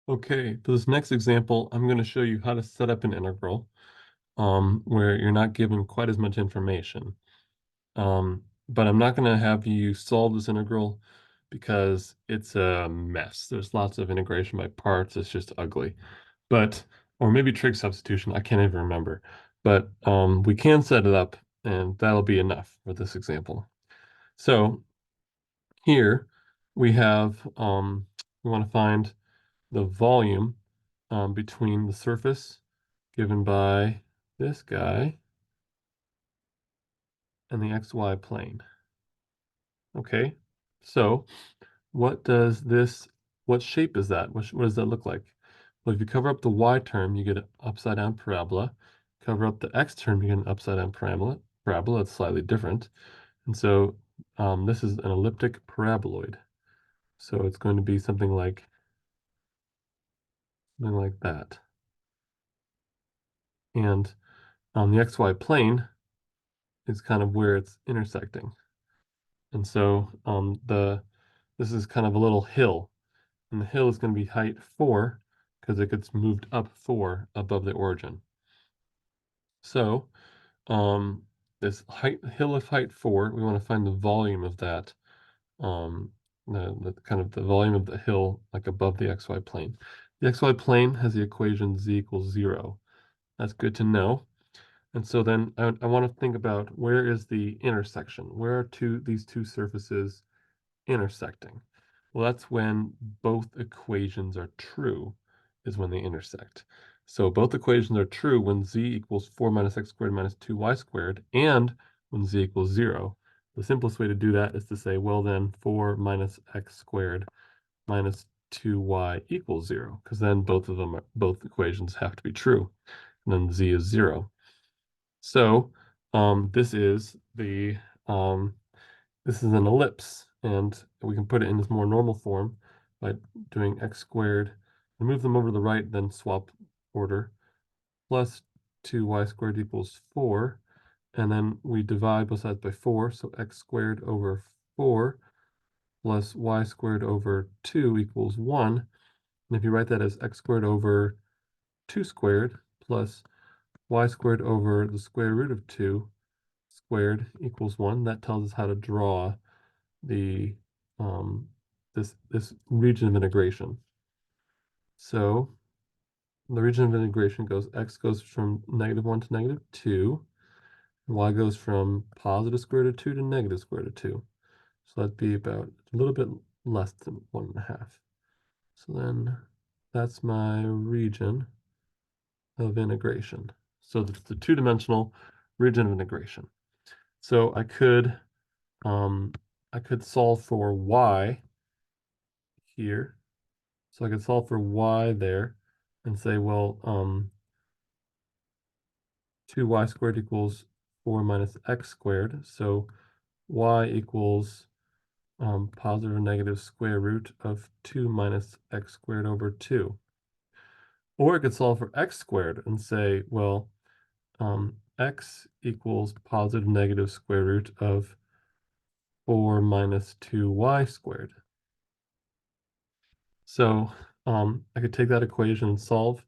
Okay, for this next example, I'm going to show you how to set up an integral where you're not given quite as much information. But I'm not going to have you solve this integral because it's a mess. There's lots of integration by parts. It's just ugly. Or maybe trig substitution. I can't even remember. But we can set it up, and that'll be enough for this example. So here we have, we want to find the volume between the surface given by this guy and the xy plane. Okay, so what shape is that? What does that look like? Well, if you cover up the y term, you get an upside down parabola. Cover up the x term, you get an upside down parabola. That's slightly different. And so this is an elliptic paraboloid. So it's going to be something like that. And on the xy plane is kind of where it's intersecting. And so this is kind of a little hill. And the hill is going to be height 4 because it gets moved up 4 above the origin. So um, this hill of height 4, we want to find the volume of that, the kind of the volume of the hill like above the xy plane. The xy plane has the equation z equals 0. That's good to know. And so then I want to think about where is the intersection? Where are these two surfaces intersecting? Well, that's when both equations are true, is when they intersect. So both equations are true when z equals 4 minus x squared minus 2y squared and when z equals 0. The simplest way to do that is to say, well then 4 minus x squared minus 2y equals 0, because then both equations have to be true, and then z is 0. So this is um, an ellipse, and we can put it in this more normal form by doing x squared and move them over to the right, then swap order, plus 2y squared equals 4, and then we divide both sides by 4, so x squared over 4 plus y squared over 2 equals 1. And if you write that as x squared over 2 squared plus y squared over the square root of 2 squared equals 1, that tells us how to draw the this region of integration. So the region of integration x goes from -1 to -2, and y goes from positive square root of 2 to negative square root of 2. So that'd be about a little bit less than 1.5. So then that's my region of integration. So the two-dimensional region of integration. So I could solve for y here. So I could solve for y there and say, well, 2y squared equals 4 minus x squared. So y equals positive or negative square root of 2 minus x squared over 2. Or I could solve for x squared and say, well, x equals positive negative square root of 4 minus 2y squared. So I could take that equation and solve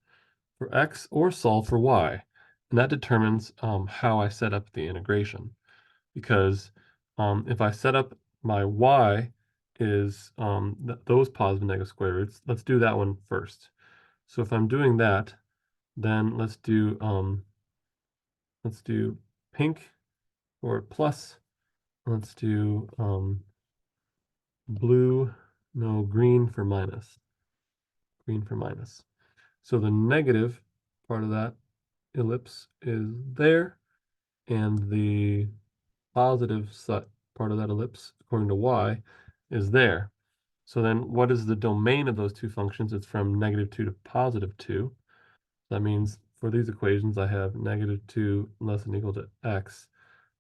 for x or solve for y. And that determines how I set up the integration. Because if I set up my y is those positive and negative square roots, let's do that one first. So if I'm doing that, then let's do pink for plus. Let's do blue, no, green for minus. Green for minus. So the negative part of that ellipse is there, and the positive part of that ellipse, according to y, is there. So then what is the domain of those two functions? It's from -2 to +2. That means for these equations, I have -2 less than or equal to x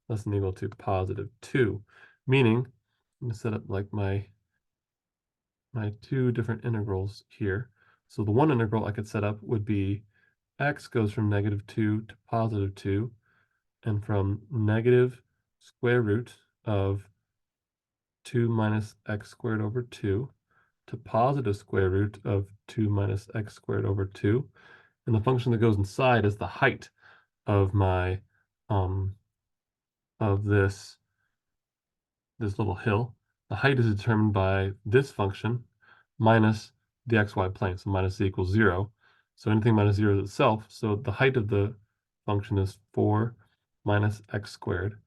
less than or equal to +2, meaning I'm going to set up like my two different integrals here. So the one integral I could set up would be x goes from -2 to +2, and from negative square root of 2 minus x squared over 2 to positive square root of 2 minus x squared over 2. And the function that goes inside is the height of my of this little hill. The height is determined by this function minus the xy plane, so minus z equals 0. So anything minus 0 is itself. So the height of the function is 4 minus x squared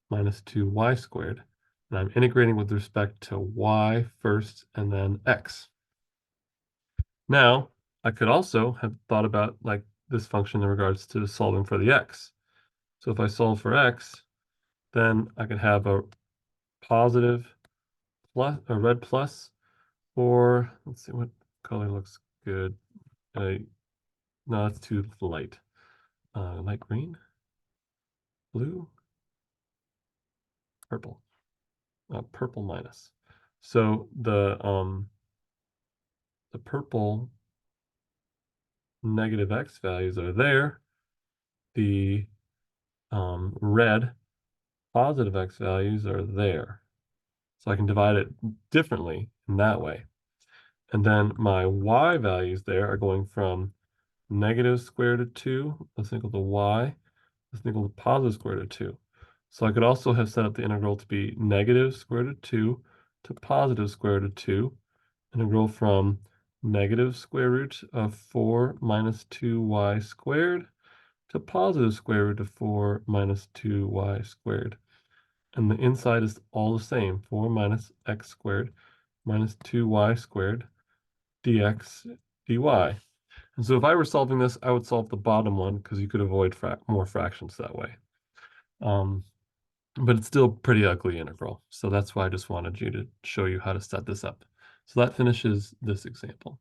minus 2y squared. And I'm integrating with respect to y first and then x. Now, I could also have thought about like this function in regards to solving for the x. So if I solve for x, then I could have a positive plus, a red plus, or let's see what color looks good. No, that's too light. Light green, blue, purple. Purple minus. So the purple negative x values are there. The red positive x values are there. So I can divide it differently in that way. And then my y values there are going from negative square root of 2, let's equal to y, let's equal to positive square root of 2. So I could also have set up the integral to be negative square root of 2 to positive square root of 2, integral from negative square root of 4 minus 2y squared to positive square root of 4 minus 2y squared. And the inside is all the same, 4 minus x squared minus 2y squared dx dy. And so if I were solving this, I would solve the bottom one because you could avoid more fractions that way. But it's still pretty ugly integral. So that's why I just wanted you to show you how to set this up. So that finishes this example.